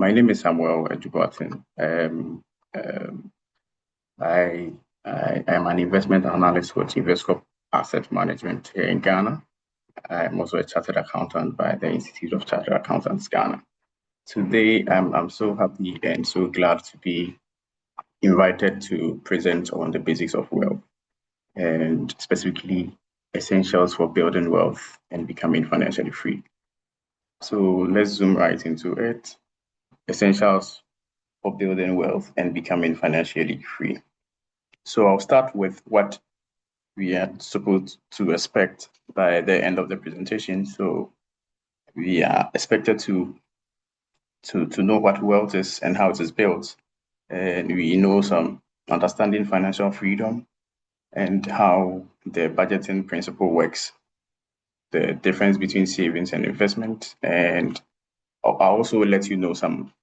My name is Samuel Adu-Boateng. Um, I, I am an investment analyst with YouthsMAP Asset Management here in Ghana. I'm also a chartered accountant by the Institute of Chartered Accountants, Ghana. Today, I'm so happy and so glad to be invited to present on the basics of wealth and specifically essentials for building wealth and becoming financially free. So let's zoom right into it. Essentials for building wealth and becoming financially free. So I'll start with what we are supposed to expect by the end of the presentation. So we are expected to know what wealth is and how it is built. And we know some understanding financial freedom and how the budgeting principle works, the difference between savings and investment. And I'll also let you know some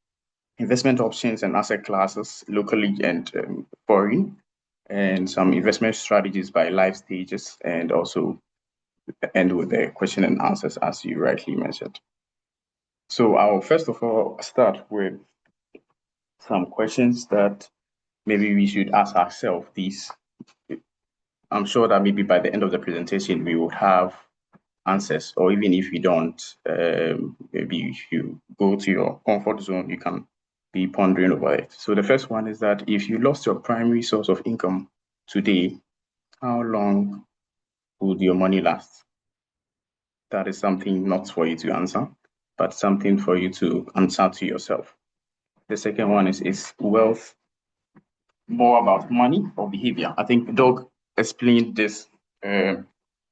investment options and asset classes locally and foreign, and some investment strategies by life stages, and also end with the question and answers as you rightly mentioned. So I'll first of all start with some questions that maybe we should ask ourselves these. I'm sure that maybe by the end of the presentation we would have answers, or even if you don't, maybe if you go to your comfort zone, you can be pondering over it. So the first one is that if you lost your primary source of income today, how long would your money last? That is something not for you to answer, but something for you to answer to yourself. The second one is wealth more about money or behavior? I think Doug explained this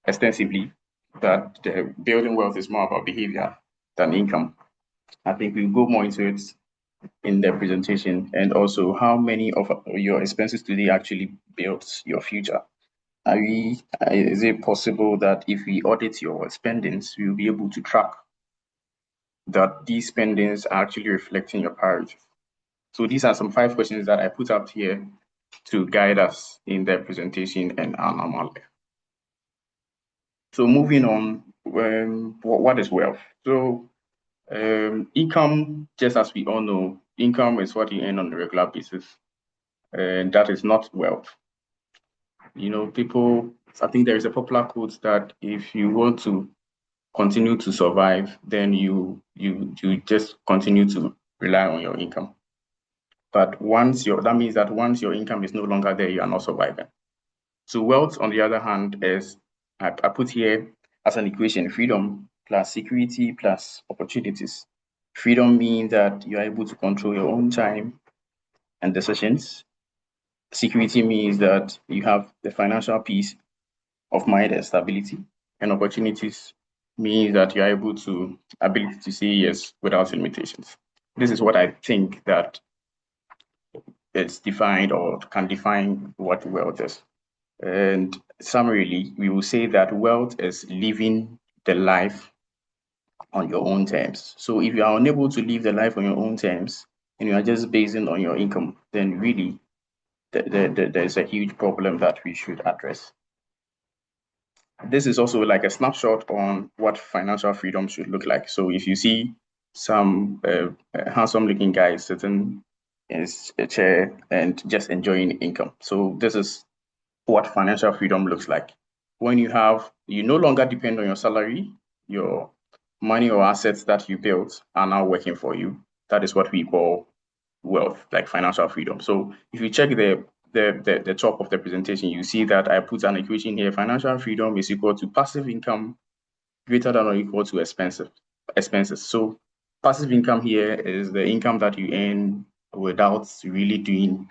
extensively, that building wealth is more about behavior than income. I think we'll go more into it in the presentation, and also how many of your expenses today actually builds your future. Is it possible that if we audit your spendings, we'll be able to track that these spendings are actually reflecting your priorities? So these are some 5 questions that I put up here to guide us in the presentation and our normal life. So moving on, what is wealth? So income, just as we all know, income is what you earn on a regular basis, and that is not wealth. You know, I think there is a popular quote that if you want to continue to survive, then you just continue to rely on your income. But that means that once your income is no longer there, you are not surviving. So wealth, on the other hand, is I put here as an equation: freedom plus security plus opportunities. Freedom means that you are able to control your own time and decisions. Security means that you have the financial peace of mind and stability. And opportunities means that you are ability to say yes without limitations. This is what I think that it's defined or can define what wealth is. And summarily, we will say that wealth is living the life on your own terms. So if you are unable to live the life on your own terms and you are just basing on your income, then really there's a huge problem that we should address. This is also like a snapshot on what financial freedom should look like. So if you see some handsome looking guy sitting in a chair and just enjoying income. So this is what financial freedom looks like. When you no longer depend on your salary, your money or assets that you built are now working for you. That is what we call wealth, like financial freedom. So if you check the top of the presentation, you see that I put an equation here: financial freedom is equal to passive income greater than or equal to expenses. So passive income here is the income that you earn without really doing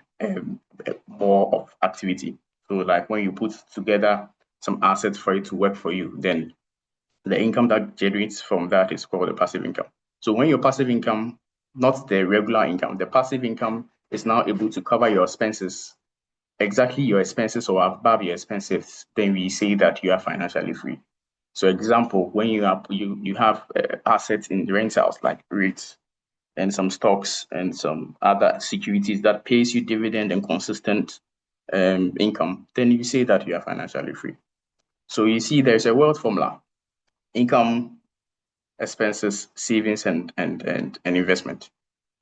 more of activity. So like when you put together some assets for it to work for you, then the income that generates from that is called the passive income. So when your passive income, not the regular income, the passive income is now able to cover your expenses, exactly your expenses or above your expenses, then we say that you are financially free. So example, when you have assets in rentals like REITs and some stocks and some other securities that pays you dividend and consistent income, then you say that you are financially free. So you see there's a wealth formula: income, expenses, savings, and investment.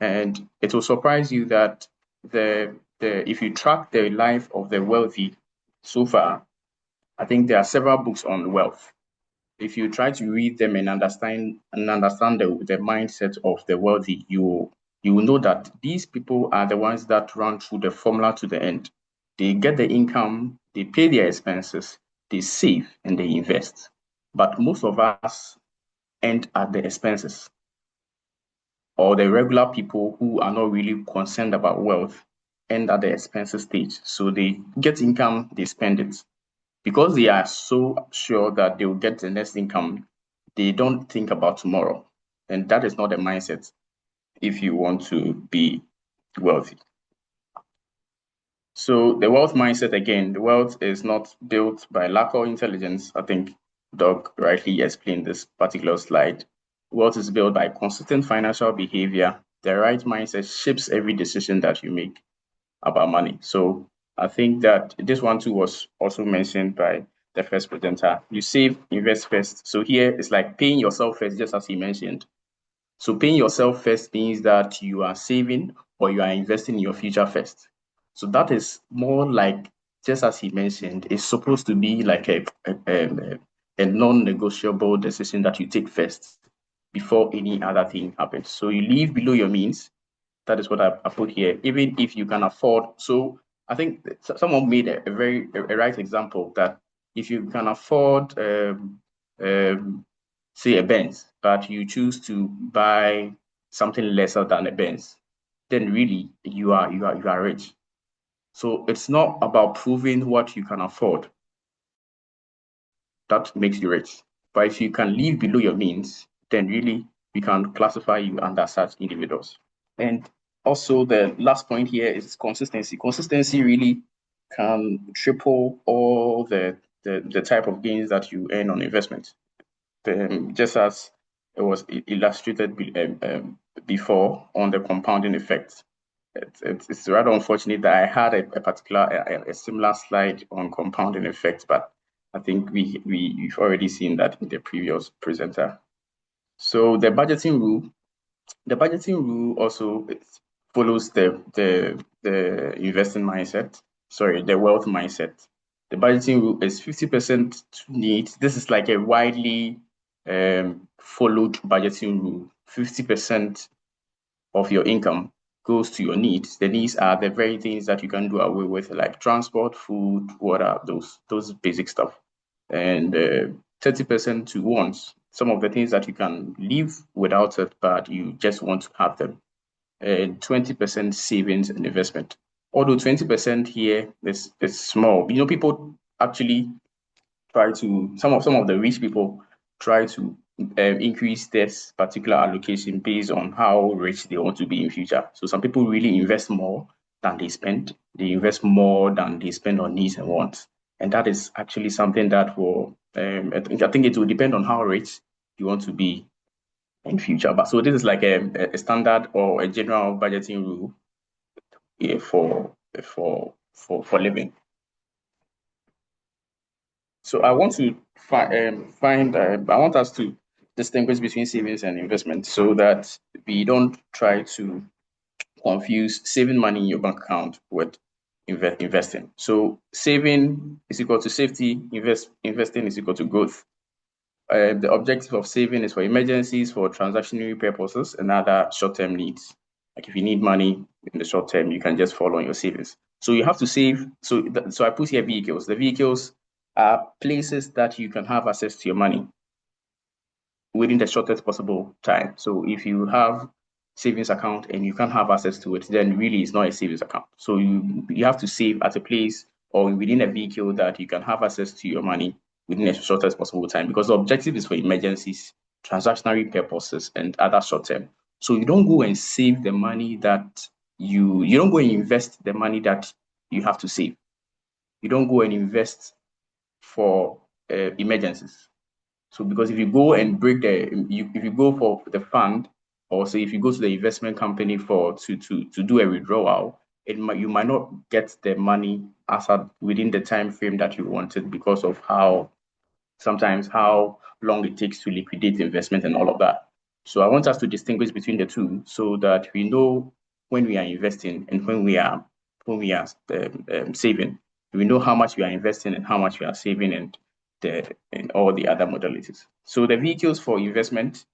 And it will surprise you that if you track the life of the wealthy so far, I think there are several books on wealth. If you try to read them and understand the mindset of the wealthy, you will know that these people are the ones that run through the formula to the end. They get the income, they pay their expenses, they save, and they invest. But most of us end at the expenses, or the regular people who are not really concerned about wealth end at the expenses stage. So they get income, they spend it. Because they are so sure that they will get the next income, they don't think about tomorrow. And that is not the mindset if you want to be wealthy. So the wealth mindset, again, the wealth is not built by lack of intelligence. I think Doug rightly explained this particular slide. Wealth is built by consistent financial behavior. The right mindset shapes every decision that you make about money. So I think that this one too was also mentioned by the first presenter. You save, invest first. So here it's like paying yourself first, just as he mentioned. So paying yourself first means that you are saving or you are investing in your future first. So that is more like, just as he mentioned, it's supposed to be like a non-negotiable decision that you take first before any other thing happens. So you live below your means. That is what I put here. Even if you can afford, so I think someone made a right example that if you can afford, say a Benz, but you choose to buy something lesser than a Benz, then really you are rich. So it's not about proving what you can afford that makes you rich. But if you can live below your means, then really we can classify you under such individuals. And also the last point here is consistency. Consistency really can triple all the type of gains that you earn on investment. Just as it was illustrated before on the compounding effect. It's rather unfortunate that I had a similar slide on compounding effect, but I think we've already seen that in the previous presenter. So the budgeting rule also follows the investing mindset, sorry, the wealth mindset. The budgeting rule is 50% to needs. This is like a widely followed budgeting rule. 50% of your income goes to your needs. The needs are the very things that you can do away with, like transport, food, water, those basic stuff. And 30% to wants, some of the things that you can live without it, but you just want to have them. And 20% savings and investment. Although 20% here is small. People actually try to, some of the rich people try to increase this particular allocation based on how rich they want to be in future. So some people really invest more than they spend. They invest more than they spend on needs and wants. And that is actually something that will, I think it will depend on how rich you want to be in future. But so this is like a standard or a general budgeting rule for living. So I want to I want us to distinguish between savings and investment so that we don't try to confuse saving money in your bank account with investing. So saving is equal to safety, investing is equal to growth. The objective of saving is for emergencies, for transactionary purposes, and other short-term needs. Like if you need money in the short term, you can just follow on your savings. So you have to save. So I put here vehicles. The vehicles are places that you can have access to your money within the shortest possible time. So if you have savings account and you can't have access to it, then really it's not a savings account. So you have to save at a place or within a vehicle that you can have access to your money within the shortest possible time, because the objective is for emergencies, transactionary purposes, and other short term. So you don't go and save the money that you don't go and invest the money that you have to save. You don't go and invest for emergencies. So because if you go and if you go for the fund, or say if you go to the investment company to do a withdrawal, you might not get the money within the time frame that you wanted because of how long it takes to liquidate the investment and all of that. So I want us to distinguish between the two so that we know when we are investing and when we are saving. We know how much we are investing and how much we are saving and all the other modalities. So the vehicles for investment,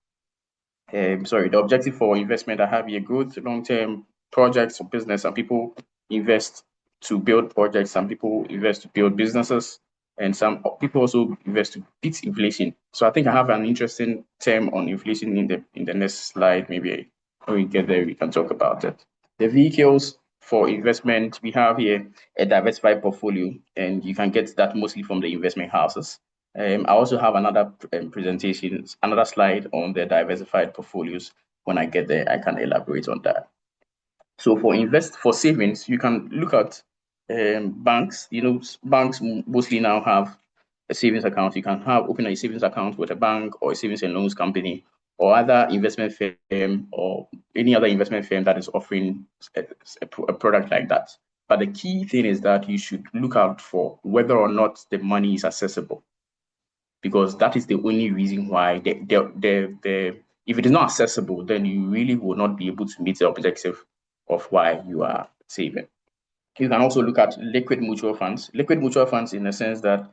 the objective for investment, I have here growth, long-term projects or business. Some people invest to build projects, some people invest to build businesses, and some people also invest to beat inflation. So I think I have an interesting term on inflation in the next slide. Maybe when we get there, we can talk about it. The vehicles for investment, we have here a diversified portfolio, and you can get that mostly from the investment houses. I also have another presentation, another slide on the diversified portfolios. When I get there, I can elaborate on that. So for savings, you can look at banks. Banks mostly now have a savings account. You can open a savings account with a bank or a savings and loans company or other investment firm or any other investment firm that is offering a product like that. But the key thing is that you should look out for whether or not the money is accessible, because that is the only reason why if it is not accessible, then you really will not be able to meet the objective of why you are saving. You can also look at liquid mutual funds. Liquid mutual funds in the sense that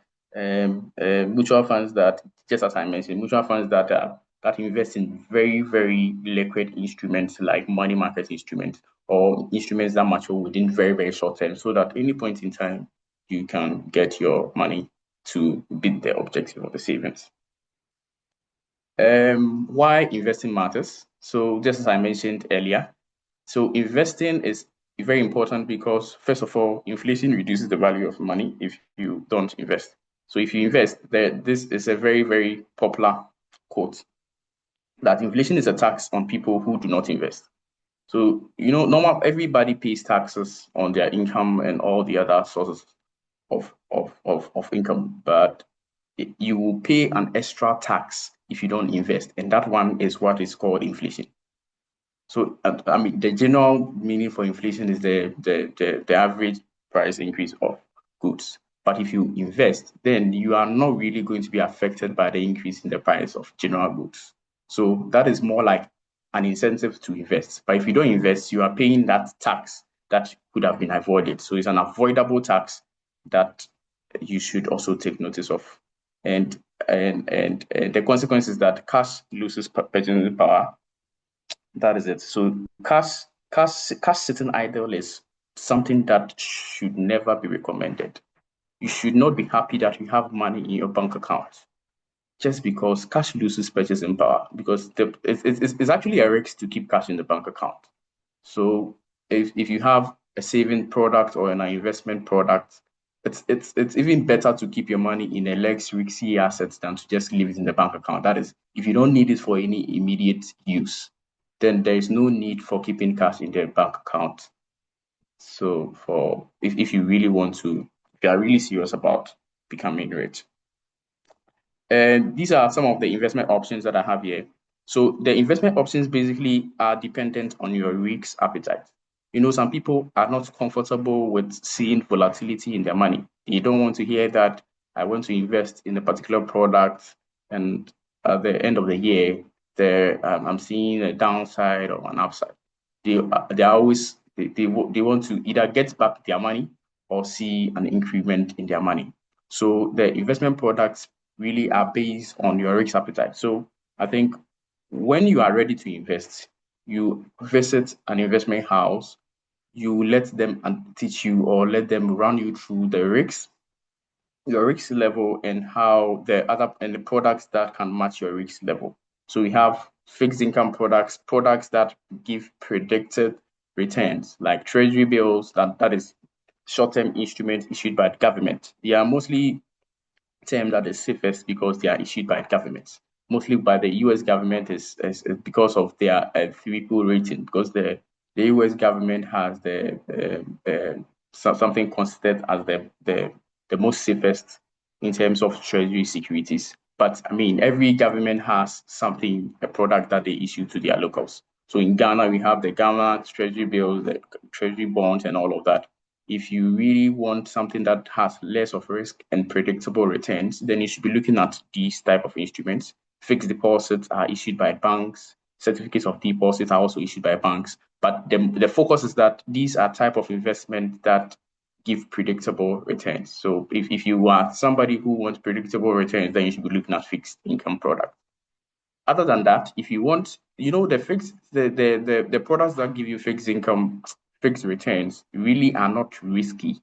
mutual funds that, just as I mentioned, mutual funds that invest in very, very liquid instruments like money market instruments or instruments that mature within very, very short term, so that any point in time you can get your money to beat the objective of the savings. Why investing matters. So just as I mentioned earlier, so investing is very important because, first of all, inflation reduces the value of money if you don't invest. So if you invest, this is a very, very popular quote, that inflation is a tax on people who do not invest. So, normal everybody pays taxes on their income and all the other sources of income, but you will pay an extra tax if you don't invest, and that one is what is called inflation. So, the general meaning for inflation is the average price increase of goods. But if you invest, then you are not really going to be affected by the increase in the price of general goods. So that is more like an incentive to invest. But if you don't invest, you are paying that tax that could have been avoided. So it's an avoidable tax that you should also take notice of. And the consequence is that cash loses purchasing power. That is it. So cash sitting idle is something that should never be recommended. You should not be happy that you have money in your bank account just because cash loses purchasing power, because it's actually a risk to keep cash in the bank account. So if you have a saving product or an investment product, it's even better to keep your money in a less risky assets than to just leave it in the bank account. That is, if you don't need it for any immediate use, then there is no need for keeping cash in the bank account. So if you really want to, if you are really serious about becoming rich. And these are some of the investment options that I have here. So the investment options basically are dependent on your risk appetite. Some people are not comfortable with seeing volatility in their money. They don't want to hear that I want to invest in a particular product, and at the end of the year, I'm seeing a downside or an upside. They are always they want to either get back their money or see an increment in their money. So the investment products really are based on your risk appetite. So I think when you are ready to invest, you visit an investment house, you let them teach you or let them run you through the risks, your risk level, and how the products that can match your risk level. So we have fixed income products that give predicted returns, like treasury bills, that is short-term instruments issued by the government. They are mostly termed that the safest because they are issued by governments, mostly by the US government, is because of their triple rating, because the US government has something considered as the most safest in terms of treasury securities. But I mean, every government has a product that they issue to their locals. So in Ghana, we have the Ghana treasury bills, the treasury bonds, and all of that. If you really want something that has less of risk and predictable returns, then you should be looking at these type of instruments. Fixed deposits are issued by banks. certificates of deposit are also issued by banks. But the focus is that these are type of investment that give predictable returns. So if you are somebody who wants predictable returns, then you should be looking at fixed income products. Other than that, if you want, the products that give you fixed income, fixed returns really are not risky,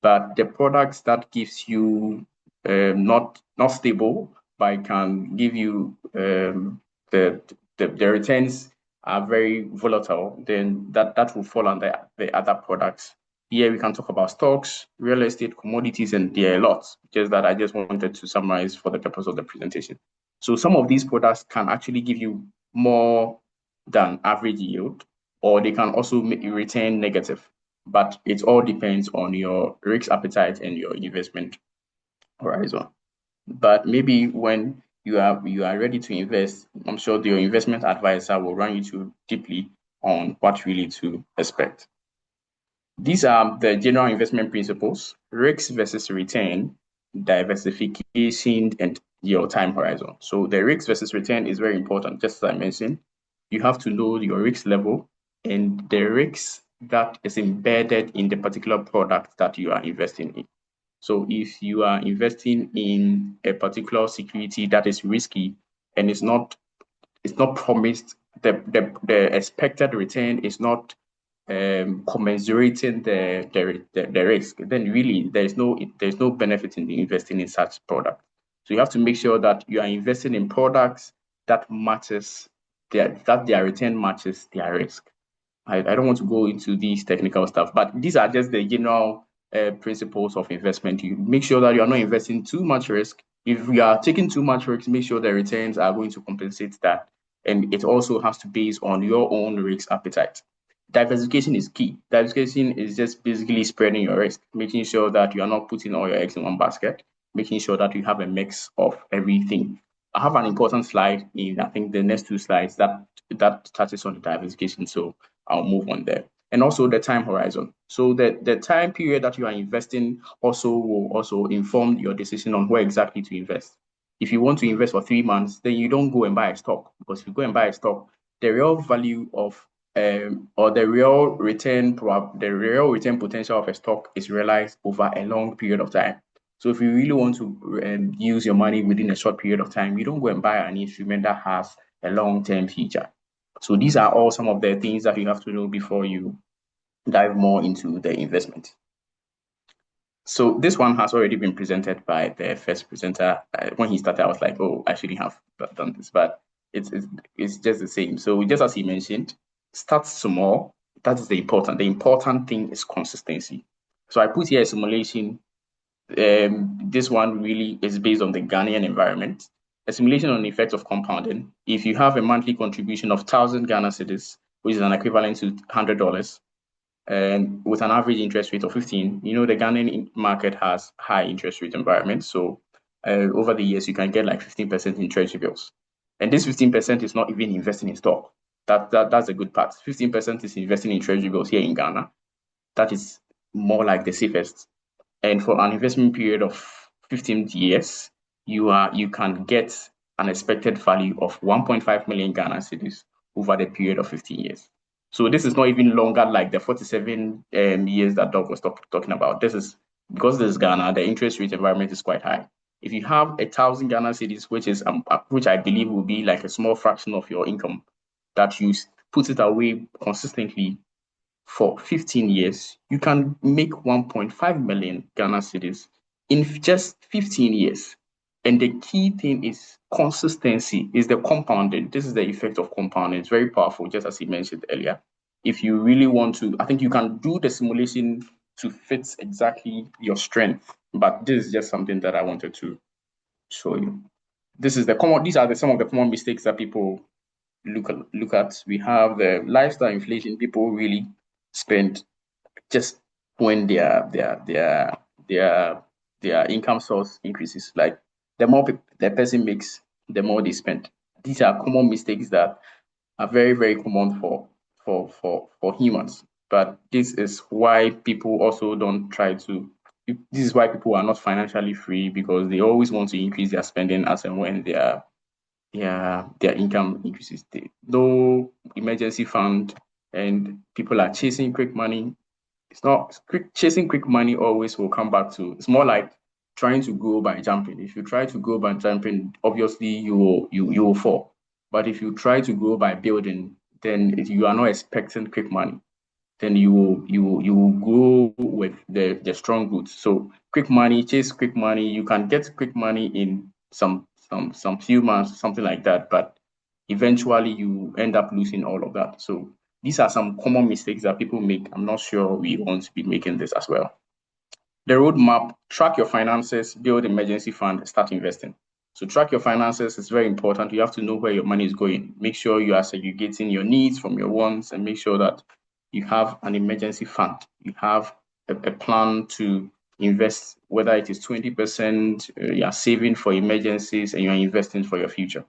but the products that gives you not stable, but can give you the, the returns are very volatile, then that will fall under the other products. Here we can talk about stocks, real estate, commodities, and there are a lot. Just that I just wanted to summarize for the purpose of the presentation. So some of these products can actually give you more than average yield, or they can also make you return negative. But it all depends on your risk appetite and your investment horizon. But maybe when you are ready to invest, I'm sure your investment advisor will run you through deeply on what really to expect. These are the general investment principles: risk versus return, diversification, and your time horizon. So the risk versus return is very important. Just as I mentioned, you have to know your risk level and the risk that is embedded in the particular product that you are investing in. So if you are investing in a particular security that is risky and it's not promised, the expected return is not commensurating the risk, then really there's no benefit in investing in such product. So you have to make sure that you are investing in products that matches that their return matches their risk. I don't want to go into these technical stuff, but these are just the general principles of investment. You make sure that you are not investing too much risk. If you are taking too much risk, make sure the returns are going to compensate that. And it also has to base on your own risk appetite. Diversification is key. Diversification is just basically spreading your risk, making sure that you are not putting all your eggs in one basket, making sure that you have a mix of everything. I have an important slide in, I think, the next two slides that touches on the diversification. So I'll move on there. And also the time horizon. So the time period that you are investing will also inform your decision on where exactly to invest. If you want to invest for 3 months, then you don't go and buy a stock, because if you go and buy a stock, the real value of or the real return potential of a stock is realized over a long period of time. So if you really want to use your money within a short period of time, you don't go and buy an instrument that has a long-term future. So these are all some of the things that you have to know before you dive more into the investment. So this one has already been presented by the first presenter. When he started, I was like, oh, I shouldn't have done this, but it's just the same. So just as he mentioned, start small. That is the important. The important thing is consistency. So I put here a simulation. This one really is based on the Ghanaian environment. A simulation on the effects of compounding. If you have a monthly contribution of 1,000 Ghana cedis, which is an equivalent to $100, and with an average interest rate of 15, the Ghanaian market has high interest rate environment. So over the years, you can get like 15% in treasury bills. And this 15% is not even investing in stock. That's the good part. 15% is investing in treasury bills here in Ghana. That is more like the safest. And for an investment period of 15 years, you can get an expected value of 1.5 million Ghana cedis over the period of 15 years. So this is not even longer like the 47 years that Doug was talking about. This is because this is Ghana, the interest rate environment is quite high. If you have 1,000 Ghana cedis, which I believe will be like a small fraction of your income, that you put it away consistently for 15 years, you can make 1.5 million Ghana cedis in just 15 years. And the key thing is consistency, is the compounding. This is the effect of compounding. It's very powerful, just as he mentioned earlier. If you really want to, I think you can do the simulation to fit exactly your strength. But this is just something that I wanted to show you. These are some of the common mistakes that people look at. We have the lifestyle inflation. People really spend just when their income source increases. Like the more the person makes, the more they spend. These are common mistakes that are very, very common for humans. But this is why people also don't try to. This is why people are not financially free, because they always want to increase their spending as and when they their income increases. No emergency fund, and people are chasing quick money. It's not chasing quick money always will come back to, it's more like trying to grow by jumping. If you try to grow by jumping, obviously you will fall. But if you try to grow by building, then you are not expecting quick money. Then you will grow with the strong roots. So quick money, chase quick money. You can get quick money in some few months, something like that. But eventually you end up losing all of that. So these are some common mistakes that people make. I'm not sure we want to be making this as well. The roadmap: track your finances, build emergency fund, start investing. So track your finances is very important. You have to know where your money is going. Make sure you are segregating your needs from your wants, and make sure that you have an emergency fund. You have a plan to invest, whether it is 20%, you are saving for emergencies and you are investing for your future.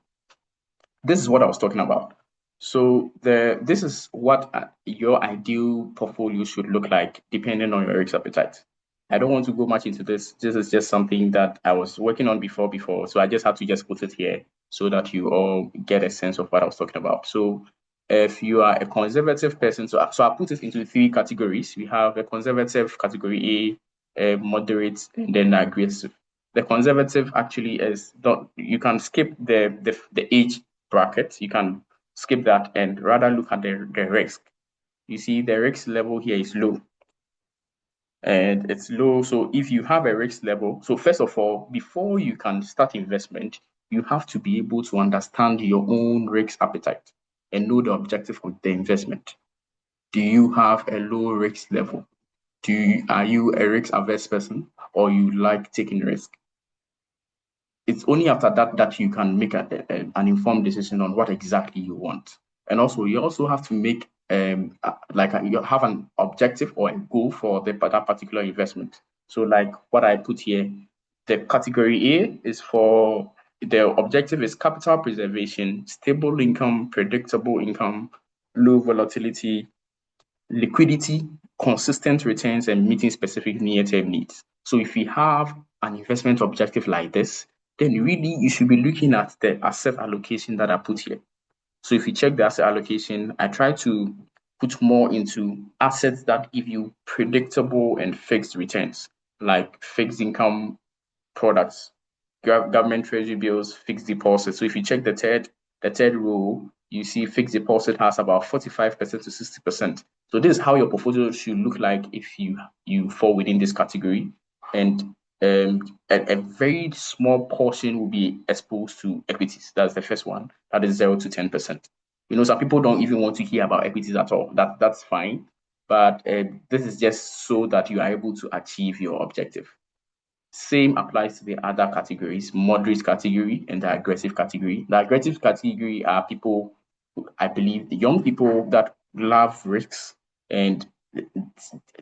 This is what I was talking about. So this is what your ideal portfolio should look like depending on your risk appetite. I don't want to go much into this. This is just something that I was working on before. So I just had to just put it here so that you all get a sense of what I was talking about. So if you are a conservative person, so I put it into three categories. We have a conservative category A, moderate, and then aggressive. The conservative actually is not, you can skip the age bracket. You can skip that and rather look at the risk. You see, the risk level here is low. And it's low. So if you have a risk level, so first of all, before you can start investment, you have to be able to understand your own risk appetite and know the objective of the investment. Do you have a low risk level? Are you a risk averse person, or you like taking risk? It's only after that that you can make an informed decision on what exactly you want. And also, you also have to make you have an objective or a goal for that particular investment. So, like what I put here, the category A is for, the objective is capital preservation, stable income, predictable income, low volatility, liquidity, consistent returns, and meeting specific near-term needs. So if you have an investment objective like this, then really you should be looking at the asset allocation that I put here. So if you check the asset allocation, I try to put more into assets that give you predictable and fixed returns, like fixed income products, government treasury bills, fixed deposits. So if you check the third row, you see fixed deposit has about 45% to 60%. So this is how your portfolio should look like if you fall within this category. And a very small portion will be exposed to equities. That's the first one. That is 0 to 10%. Some people don't even want to hear about equities at all. That's fine. But this is just so that you are able to achieve your objective. Same applies to the other categories: moderate category and the aggressive category. The aggressive category are people, I believe, the young people that love risks and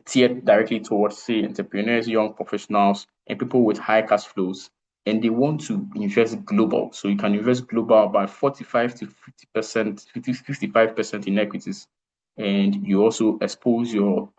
tiered directly towards, say, entrepreneurs, young professionals, and people with high cash flows. And they want to invest global. So you can invest global by 45 to 50%, 55% in equities. And you also expose your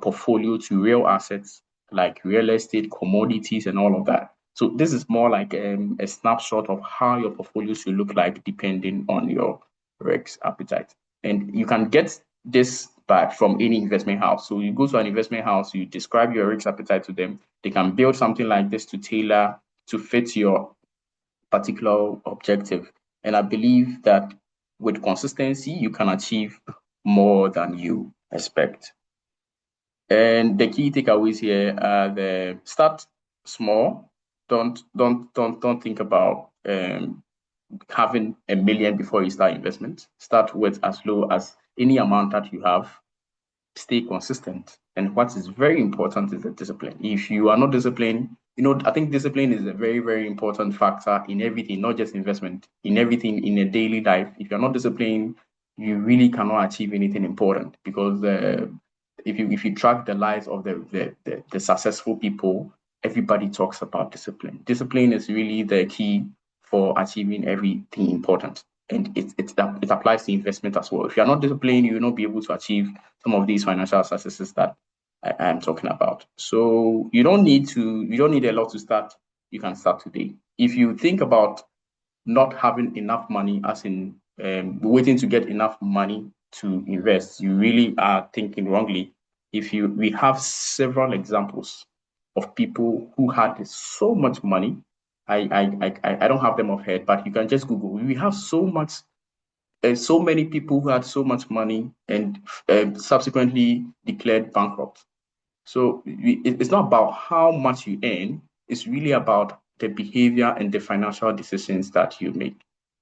portfolio to real assets like real estate, commodities, and all of that. So this is more like a snapshot of how your portfolio should look like depending on your risk appetite. And you can get this back from any investment house. So you go to an investment house, you describe your risk appetite to them. They can build something like this to tailor to fit your particular objective. And I believe that with consistency, you can achieve more than you expect. And the key takeaways here are: the start small. Don't think about having $1 million before you start investment. Start with as low as any amount that you have. Stay consistent. And what is very important is the discipline. If you are not disciplined, I think discipline is a very, very important factor in everything, not just investment, in everything in a daily life. If you're not disciplined, you really cannot achieve anything important, because if you track the lives of the successful people, everybody talks about discipline. Discipline is really the key for achieving everything important. And it applies to investment as well. If you're not disciplined, you will not be able to achieve some of these financial successes that I am talking about. So you don't need a lot to start. You can start today. If you think about not having enough money, as in waiting to get enough money to invest, you really are thinking wrongly. We have several examples of people who had so much money. I don't have them off head, but you can just Google. We have so much, so many people who had so much money and subsequently declared bankrupt. So it's not about how much you earn, it's really about the behavior and the financial decisions that you make.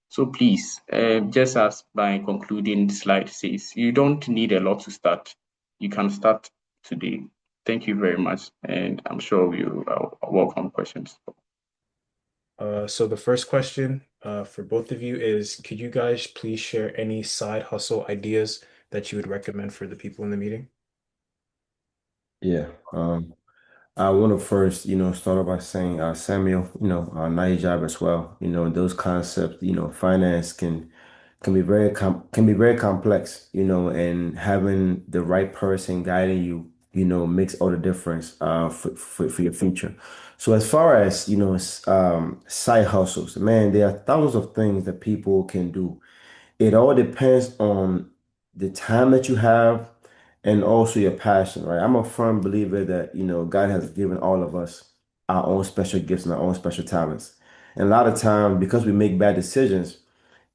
So please, just as my concluding slide says, you don't need a lot to start. You can start today. Thank you very much. And I'm sure you welcome questions. So the first question for both of you is, could you guys please share any side hustle ideas that you would recommend for the people in the meeting? Yeah. I want to first, start off by saying, Samuel, nice job as well. Those concepts, finance can be very complex, and having the right person guiding you, makes all the difference for your future. So as far as, side hustles, man, there are thousands of things that people can do. It all depends on the time that you have and also your passion, right? I'm a firm believer that, God has given all of us our own special gifts and our own special talents. And a lot of times, because we make bad decisions,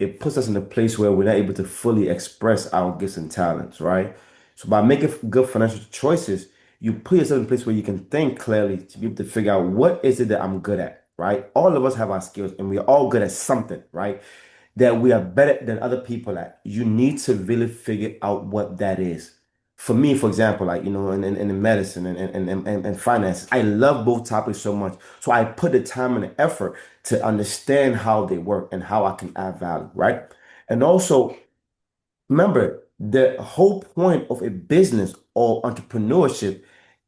it puts us in a place where we're not able to fully express our gifts and talents, right? So by making good financial choices, you put yourself in a place where you can think clearly to be able to figure out what is it that I'm good at, right? All of us have our skills and we're all good at something, right? That we are better than other people at. You need to really figure out what that is. For me, for example, like, in medicine and finance, I love both topics so much. So I put the time and the effort to understand how they work and how I can add value, right? And also, remember, the whole point of a business or entrepreneurship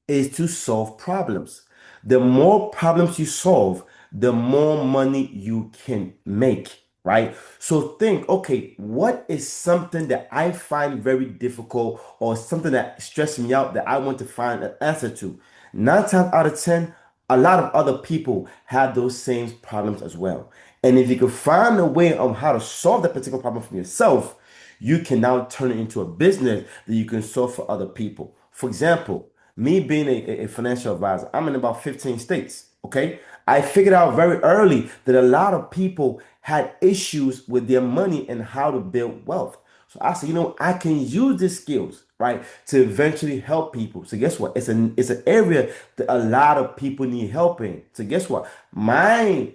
is to solve problems. The more problems you solve, the more money you can make, right? So think, okay, what is something that I find very difficult or something that stresses me out that I want to find an answer to? 9 times out of 10, a lot of other people have those same problems as well. And if you can find a way on how to solve that particular problem for yourself, you can now turn it into a business that you can solve for other people. For example, me being a financial advisor, I'm in about 15 states. Okay. I figured out very early that a lot of people had issues with their money and how to build wealth. So I said, I can use these skills, right, to eventually help people. So guess what? It's an area that a lot of people need help in. So guess what? It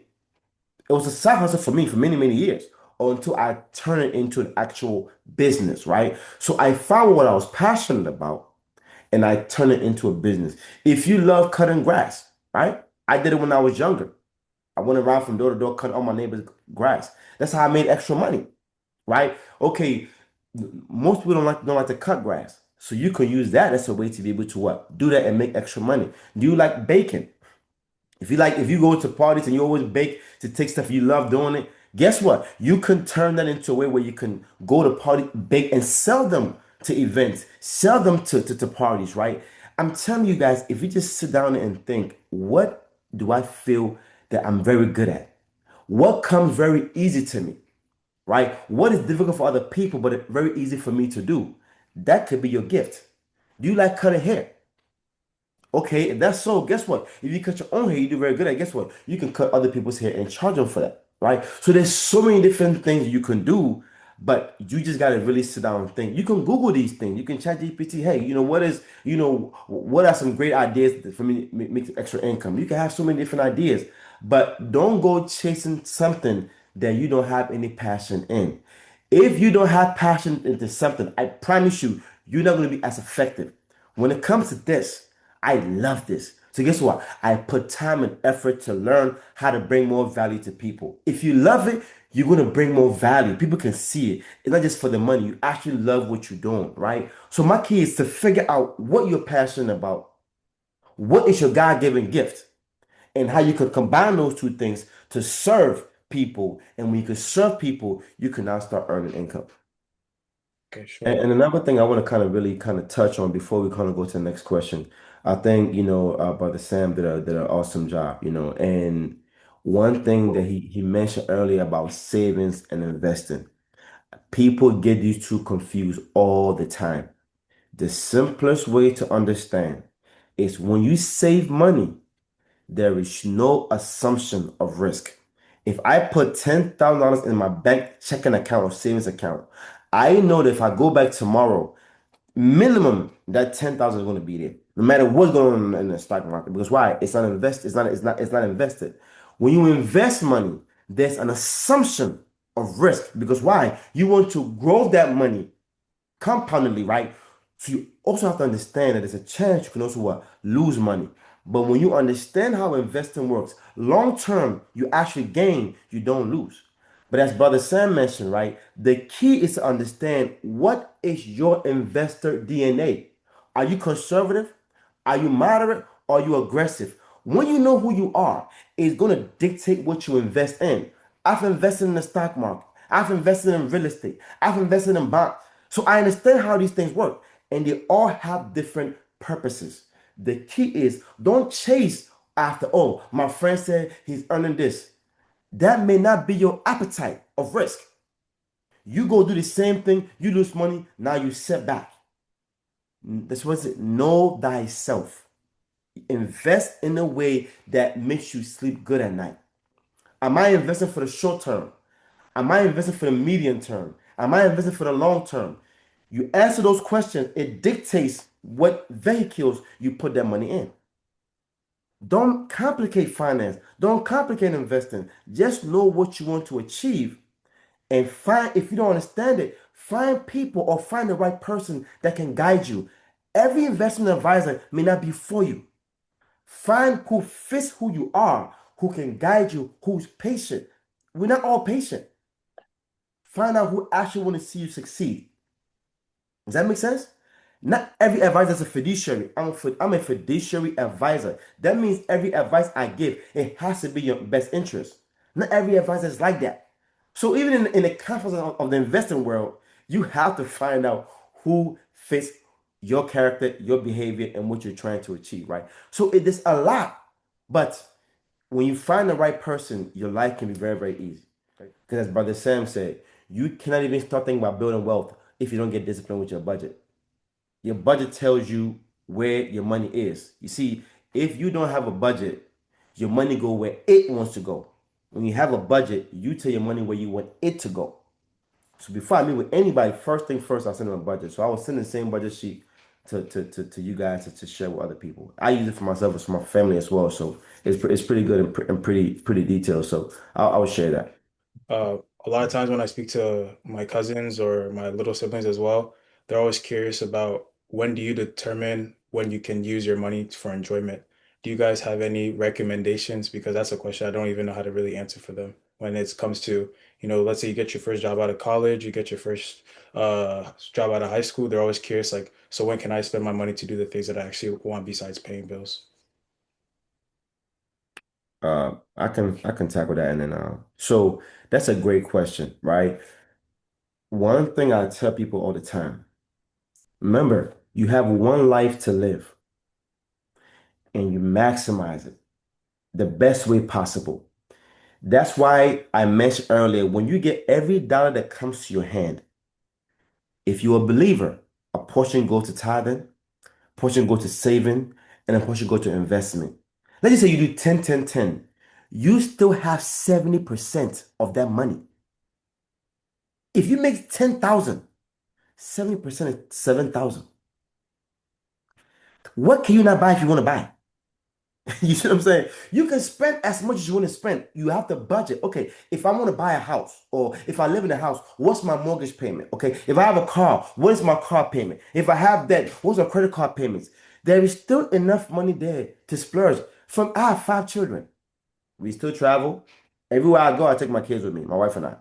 was a side hustle for me for many, many years until I turned it into an actual business, right? So I found what I was passionate about and I turned it into a business. If you love cutting grass, right? I did it when I was younger. I went around from door to door cutting all my neighbors' grass. That's how I made extra money, right? Okay, most people don't like to cut grass. So you can use that as a way to be able to what? Do that and make extra money. Do you like baking? If you go to parties and you always bake to take stuff you love doing it, guess what? You can turn that into a way where you can go to party, bake, and sell them to events, sell them to parties, right? I'm telling you guys, if you just sit down and think, what do I feel that I'm very good at? What comes very easy to me, right? What is difficult for other people, but it's very easy for me to do? That could be your gift. Do you like cutting hair? Okay, if that's so, guess what? If you cut your own hair, you do very good at, guess what? You can cut other people's hair and charge them for that, right? So there's so many different things you can do, but you just gotta really sit down and think. You can Google these things. You can chat GPT, hey, what are some great ideas for me to make extra income? You can have so many different ideas, but don't go chasing something that you don't have any passion in. If you don't have passion into something, I promise you, you're not gonna be as effective. When it comes to this, I love this. So guess what? I put time and effort to learn how to bring more value to people. If you love it, you're going to bring more value. People can see it. It's not just for the money. You actually love what you're doing, right? So my key is to figure out what you're passionate about. What is your God-given gift? And how you can combine those two things to serve people. And when you can serve people, you can now start earning income. Okay, And, sure. and another thing I want to kind of really kind of touch on before we kind of go to the next question, I think, Brother Sam did an awesome job, and one thing that he mentioned earlier about savings and investing. People get these two confused all the time. The simplest way to understand is when you save money, there is no assumption of risk. If I put $10,000 in my bank checking account or savings account, I know that if I go back tomorrow, minimum that 10,000 is going to be there, no matter what's going on in the stock market. Because why? It's not invested. It's not invested. When you invest money, there's an assumption of risk. Because why? You want to grow that money compoundedly, right? So you also have to understand that there's a chance you can also lose money. But when you understand how investing works, long term, you actually gain, you don't lose. But as Brother Sam mentioned, right, the key is to understand what is your investor DNA. Are you conservative? Are you moderate? Or are you aggressive? When you know who you are, it's going to dictate what you invest in. I've invested in the stock market. I've invested in real estate. I've invested in bonds. So I understand how these things work, and they all have different purposes. The key is don't chase after, oh, my friend said he's earning this. That may not be your appetite of risk. You go do the same thing, you lose money, now you set back. That's what it. Know thyself. Invest in a way that makes you sleep good at night. Am I investing for the short term? Am I investing for the medium term? Am I investing for the long term? You answer those questions, it dictates what vehicles you put that money in. Don't complicate finance. Don't complicate investing. Just know what you want to achieve and find, if you don't understand it, find people or find the right person that can guide you. Every investment advisor may not be for you. Find who fits who you are, who can guide you, who's patient. We're not all patient. Find out who actually want to see you succeed. Does that make sense? Not every advisor is a fiduciary. I'm a fiduciary advisor. That means every advice I give, it has to be your best interest. Not every advisor is like that. So even in the context of the investing world, you have to find out who fits your character, your behavior, and what you're trying to achieve, right? So it is a lot, but when you find the right person, your life can be very, very easy. Because as Brother Sam said, you cannot even start thinking about building wealth if you don't get disciplined with your budget. Your budget tells you where your money is. You see, if you don't have a budget, your money go where it wants to go. When you have a budget, you tell your money where you want it to go. So before I meet with anybody, first thing first, I send them a budget. So I will send the same budget sheet to you guys to share with other people. I use it for myself, it's for my family as well. So it's pretty good and pretty detailed. So I will share that. A lot of times when I speak to my cousins or my little siblings as well, they're always curious about when do you determine when you can use your money for enjoyment? Do you guys have any recommendations? Because that's a question I don't even know how to really answer for them when it comes to, let's say you get your first job out of college, you get your first job out of high school, they're always curious, like, so when can I spend my money to do the things that I actually want besides paying bills? I can tackle that and then so that's a great question, right? One thing I tell people all the time, remember, you have one life to live and you maximize it the best way possible. That's why I mentioned earlier, when you get every dollar that comes to your hand, if you're a believer, a portion goes to tithing, a portion goes to saving, and a portion goes to investment. Let's just say you do 10, 10, 10. You still have 70% of that money. If you make 10,000, 70% is 7,000. What can you not buy if you want to buy? You see what I'm saying? You can spend as much as you want to spend. You have to budget. Okay, if I want to buy a house or if I live in a house, what's my mortgage payment? Okay, if I have a car, what is my car payment? If I have debt, what's my credit card payments? There is still enough money there to splurge. I have 5 children. We still travel. Everywhere I go, I take my kids with me, my wife and I.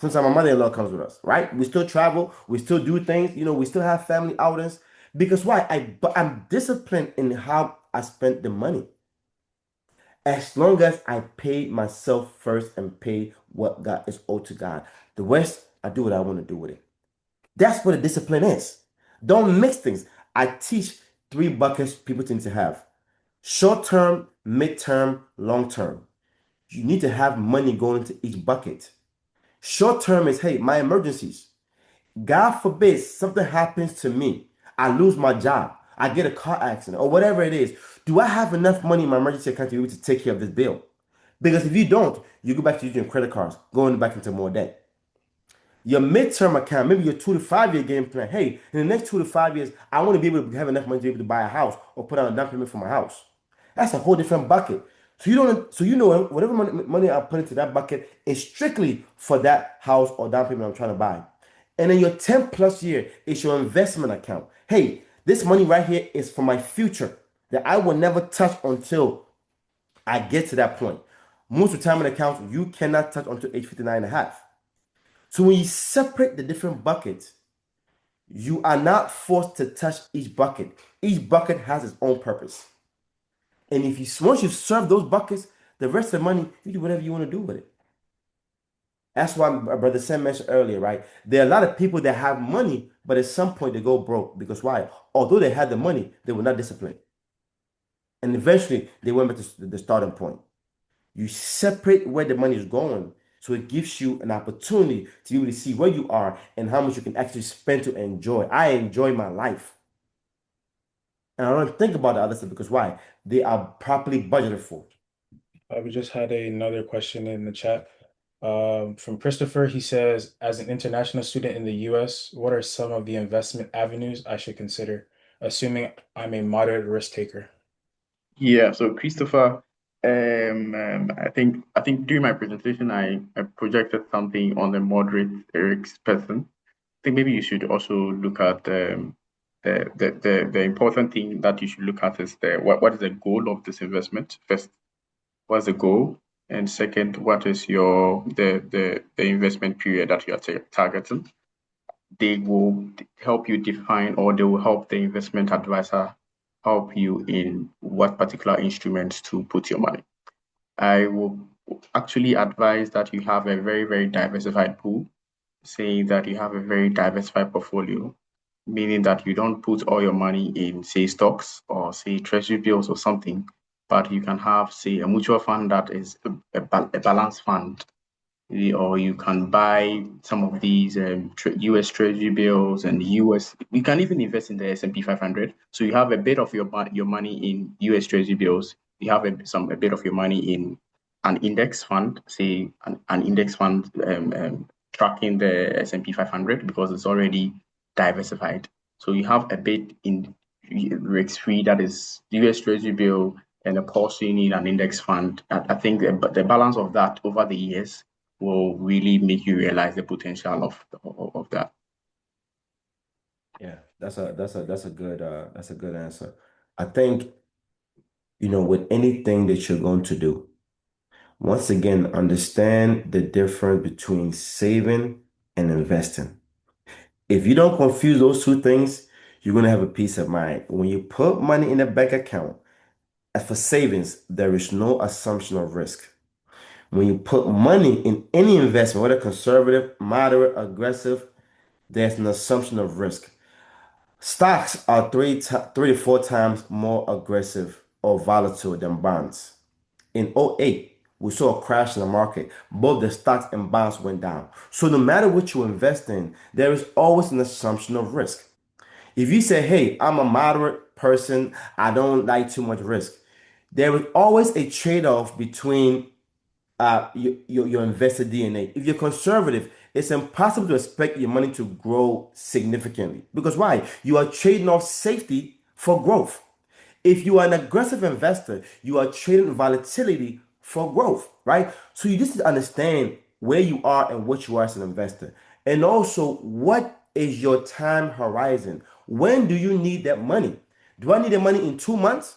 Sometimes my mother-in-law comes with us, right? We still travel, we still do things, we still have family outings. Because why? But I'm disciplined in how I spend the money. As long as I pay myself first and pay what God is owed to God. The rest, I do what I want to do with it. That's what the discipline is. Don't mix things. I teach 3 buckets people need to have. Short term, mid term, long term. you need to have money going into each bucket. Short term is, hey, my emergencies. God forbid something happens to me. I lose my job. I get a car accident or whatever it is. Do I have enough money in my emergency account to be able to take care of this bill? Because if you don't, you go back to using credit cards, going back into more debt. Your midterm account, maybe your 2 to 5 year game plan. Hey, in the next 2 to 5 years, I want to be able to have enough money to be able to buy a house or put out a down payment for my house. That's a whole different bucket. So you know whatever money I put into that bucket is strictly for that house or down payment I'm trying to buy. And then your 10 plus year is your investment account. Hey, this money right here is for my future that I will never touch until I get to that point. Most retirement accounts you cannot touch until age 59 and a half. So when you separate the different buckets, you are not forced to touch each bucket. Each bucket has its own purpose. And if you once you serve those buckets, the rest of the money, you do whatever you want to do with it. That's why my brother Sam mentioned earlier, right? There are a lot of people that have money, but at some point they go broke. Because why? Although they had the money, they were not disciplined. And eventually they went back to the starting point. You separate where the money is going. So it gives you an opportunity to be able to see where you are and how much you can actually spend to enjoy. I enjoy my life. And I don't think about the other stuff because why? They are properly budgeted for. We just had another question in the chat from Christopher. He says, as an international student in the US, what are some of the investment avenues I should consider, assuming I'm a moderate risk taker? Yeah, so Christopher, I think during my presentation I projected something on the moderate risk person. I think maybe you should also look at the important thing that you should look at is what is the goal of this investment first. What's the goal? And second, what is the investment period that you are targeting? They will help you define, or they will help the investment advisor help you in what particular instruments to put your money. I will actually advise that you have a very, very diversified pool, saying that you have a very diversified portfolio, meaning that you don't put all your money in, say, stocks or, say, treasury bills or something, but you can have, say, a mutual fund that is a balanced fund, or you can buy some of these US Treasury bills and US. You can even invest in the S&P 500. So you have a bit of your money in US Treasury bills. You have a bit of your money in an index fund, say an index fund tracking the S&P 500 because it's already diversified. So you have a bit in risk-free that is US Treasury bill and a portion in an index fund. I think the balance of that over the years will really make you realize the potential of that. Yeah, that's a good answer. I think, with anything that you're going to do, once again, understand the difference between saving and investing. If you don't confuse those two things, you're going to have a peace of mind. When you put money in a bank account, as for savings, there is no assumption of risk. When you put money in any investment, whether conservative, moderate, aggressive, there's an assumption of risk. Stocks are 3 to 4 times more aggressive or volatile than bonds. In '08, we saw a crash in the market. Both the stocks and bonds went down. So no matter what you invest in, there is always an assumption of risk. If you say, hey, I'm a moderate person, I don't like too much risk, there is always a trade-off between your invested DNA. If you're conservative, it's impossible to expect your money to grow significantly. Because why? You are trading off safety for growth. If you are an aggressive investor, you are trading volatility for growth, right? So you just need to understand where you are and what you are as an investor. And also, what is your time horizon? When do you need that money? Do I need the money in 2 months?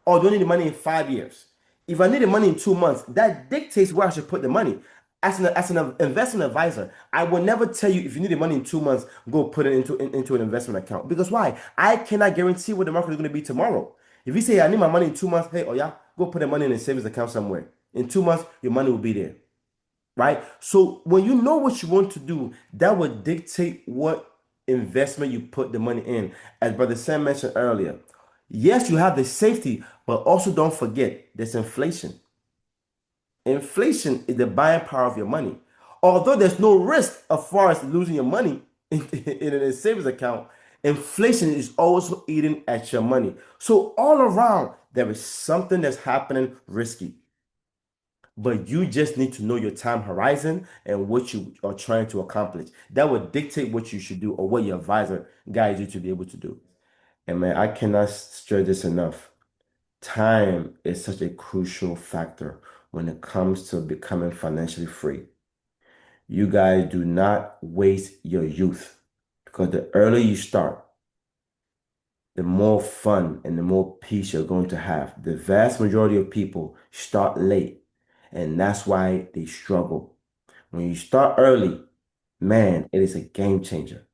Or do I need the money in 5 years? If I need the money in 2 months, that dictates where I should put the money. As an investment advisor, I will never tell you if you need the money in 2 months, go put it into an investment account. Because why? I cannot guarantee what the market is going to be tomorrow. If you say I need my money in 2 months, hey, oh yeah, go put the money in a savings account somewhere. In 2 months, your money will be there, right? So when you know what you want to do, that will dictate what investment you put the money in. As Brother Sam mentioned earlier, yes, you have the safety, but also don't forget there's inflation. Inflation is the buying power of your money. Although there's no risk as far as losing your money in a savings account, inflation is also eating at your money. So all around, there is something that's happening risky. But you just need to know your time horizon and what you are trying to accomplish. That will dictate what you should do or what your advisor guides you to be able to do. And man, I cannot stress this enough. Time is such a crucial factor when it comes to becoming financially free. You guys do not waste your youth because the earlier you start, the more fun and the more peace you're going to have. The vast majority of people start late, and that's why they struggle. When you start early, man, it is a game changer.